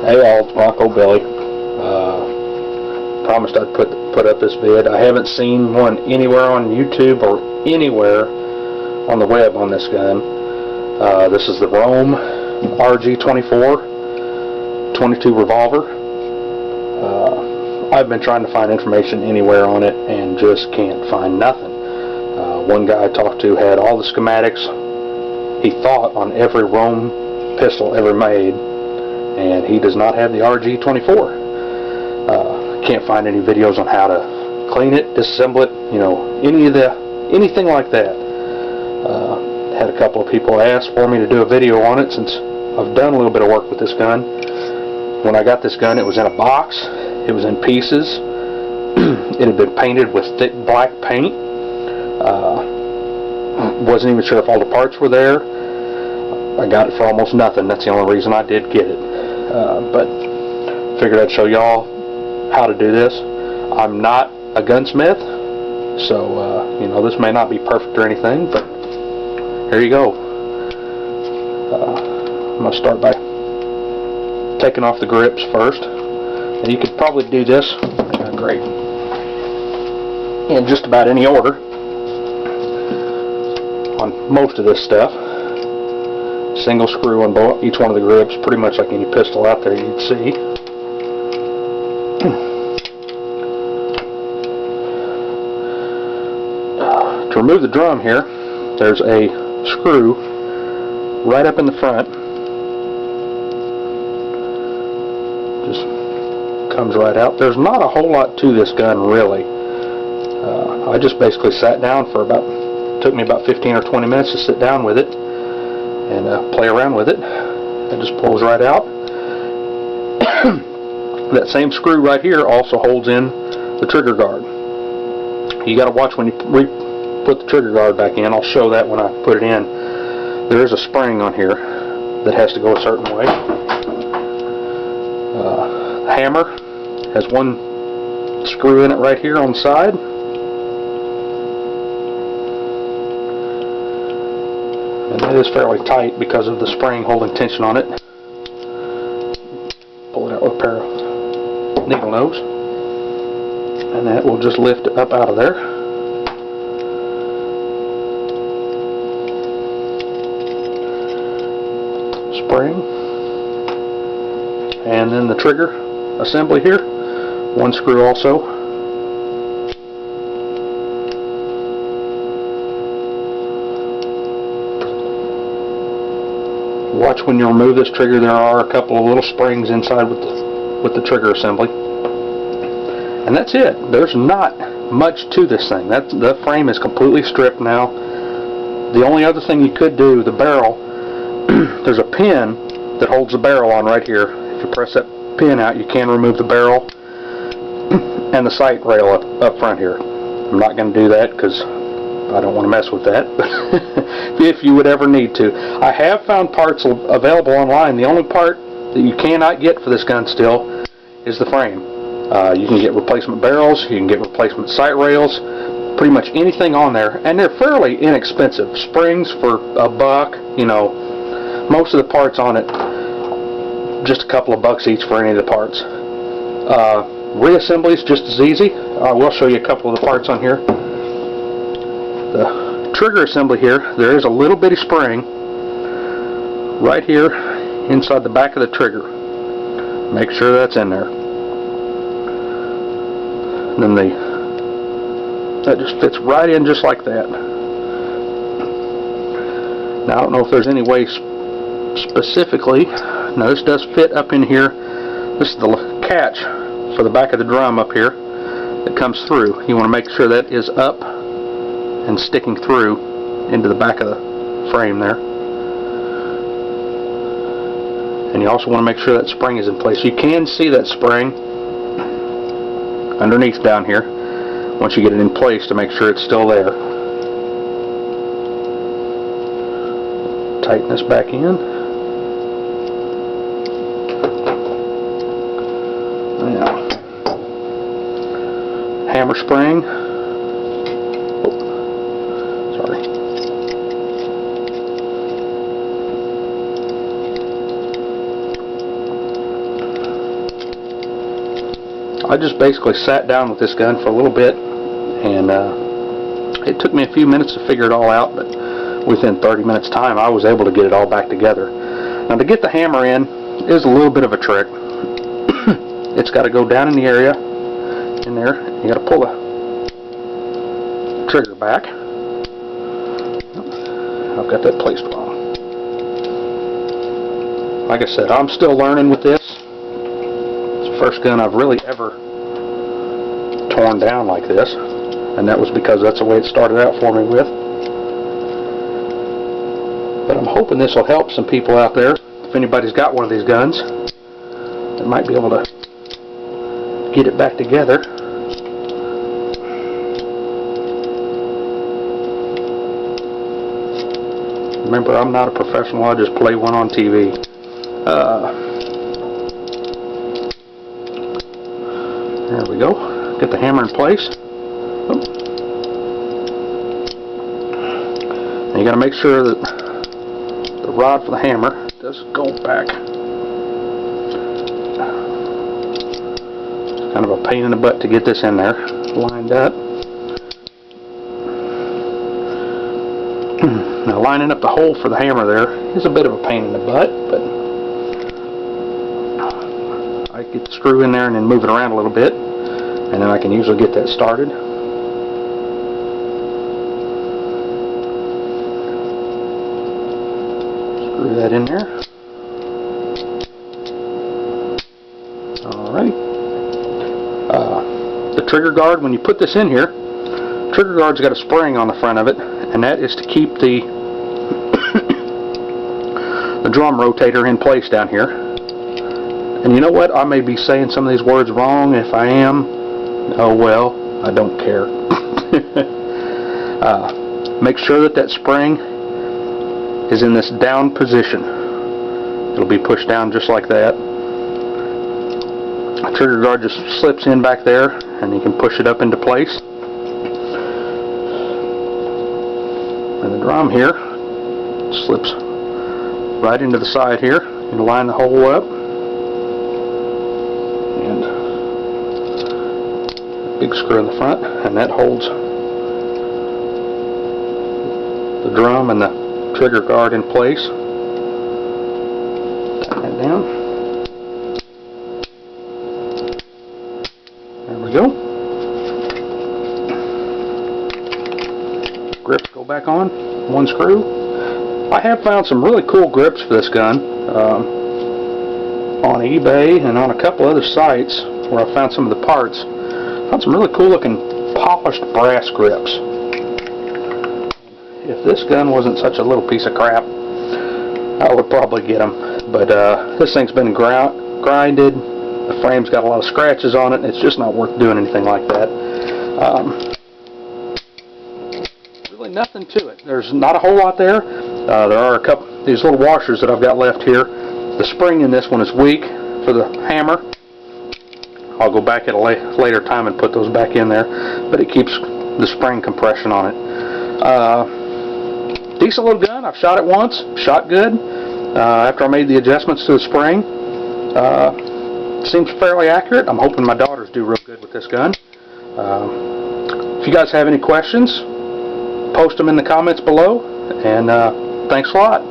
Hey all, it's Bronco Billy. Promised I'd put up this vid. I haven't seen one anywhere on YouTube or anywhere on the web on this gun. This is the Rohm RG24 22 Revolver. I've been trying to find information anywhere on it and just can't find nothing. One guy I talked to had all the schematics, he thought, on every Rohm pistol ever made, and he does not have the RG24. Can't find any videos on how to clean it, disassemble it, you know, anything like that. Had a couple of people ask for me to do a video on it since I've done a little bit of work with this gun. When I got this gun, it was in a box, it was in pieces, it had been painted with thick black paint. Wasn't even sure if all the parts were there. I got it for almost nothing. That's the only reason I did get it. But figured I'd show y'all how to do this. I'm not a gunsmith, so you know, this may not be perfect or anything, but here you go. I'm going to start by taking off the grips first, and you could probably do this great in just about any order on most of this stuff. Single screw on each one of the grips, pretty much like any pistol out there you'd see. To remove the drum here, there's a screw right up in the front. Just comes right out. There's not a whole lot to this gun, really. I just basically sat down for took me about 15 or 20 minutes to sit down with it and play around with it. It just pulls right out. That same screw right here also holds in the trigger guard. You got to watch when you put the trigger guard back in. I'll show that when I put it in. There is a spring on here that has to go a certain way. The hammer has one screw in it right here on the side. And it is fairly tight because of the spring holding tension on it. Pull it out with a pair of needle nose, and that will just lift it up out of there. Spring, and then the trigger assembly here, one screw also. Watch when you remove this trigger, there are a couple of little springs inside with the trigger assembly. And that's it. There's not much to this thing. The frame is completely stripped now. The only other thing you could do, the barrel, there's a pin that holds the barrel on right here. If you press that pin out, you can remove the barrel and the sight rail up front here. I'm not going to do that because I don't want to mess with that, but if you would ever need to. I have found parts available online. The only part that you cannot get for this gun still is the frame. You can get replacement barrels, you can get replacement sight rails, pretty much anything on there, and they're fairly inexpensive. Springs for $1, you know, most of the parts on it, just a couple of bucks each for any of the parts. Reassembly is just as easy. I will show you a couple of the parts on here. The trigger assembly here, there is a little bitty spring right here inside the back of the trigger. Make sure that's in there. And then that just fits right in just like that. Now I don't know if there's any way specifically. Now this does fit up in here. This is the catch for the back of the drum up here that comes through. You want to make sure that is up and sticking through into the back of the frame there. And you also want to make sure that spring is in place. You can see that spring underneath down here once you get it in place to make sure it's still there. Tighten this back in. Now, hammer spring. I just basically sat down with this gun for a little bit, and it took me a few minutes to figure it all out, but within 30 minutes time I was able to get it all back together. Now, to get the hammer in is a little bit of a trick. It's got to go down in the area in there. You got to pull the trigger back. I've got that placed wrong. Like I said, I'm still learning with this. It's the first gun I've really ever torn down like this, and that was because that's the way it started out for me with. But I'm hoping this will help some people out there. If anybody's got one of these guns, they might be able to get it back together. Remember, I'm not a professional, I just play one on TV. There we go. Get the hammer in place. And you got to make sure that the rod for the hammer does go back. It's kind of a pain in the butt to get this in there lined up. Now, lining up the hole for the hammer there is a bit of a pain in the butt, but I get the screw in there and then move it around a little bit, and then I can usually get that started. Screw that in there. Alright. The trigger guard, when you put this in here, trigger guard's got a spring on the front of it, and that is to keep the drum rotator in place down here. And you know what? I may be saying some of these words wrong. If I am, oh well, I don't care. Make sure that that spring is in this down position. It'll be pushed down just like that. The trigger guard just slips in back there, and you can push it up into place. And the drum here slips right into the side here. You line the hole up, and a big screw in the front, and that holds the drum and the trigger guard in place. Tighten that down. There we go. Grips go back on, one screw. I have found some really cool grips for this gun on eBay and on a couple other sites where I found some of the parts. Found some really cool looking polished brass grips. If this gun wasn't such a little piece of crap, I would probably get them. But this thing's been grinded. The frame's got a lot of scratches on it, and it's just not worth doing anything like that. Really nothing to it. There's not a whole lot there. There are a couple these little washers that I've got left here. The spring in this one is weak for the hammer. I'll go back at a later time and put those back in there, but it keeps the spring compression on it. Decent little gun. I've shot it once. Shot good. After I made the adjustments to the spring, seems fairly accurate. I'm hoping my daughters do real good with this gun. If you guys have any questions, post them in the comments below, and thanks a lot.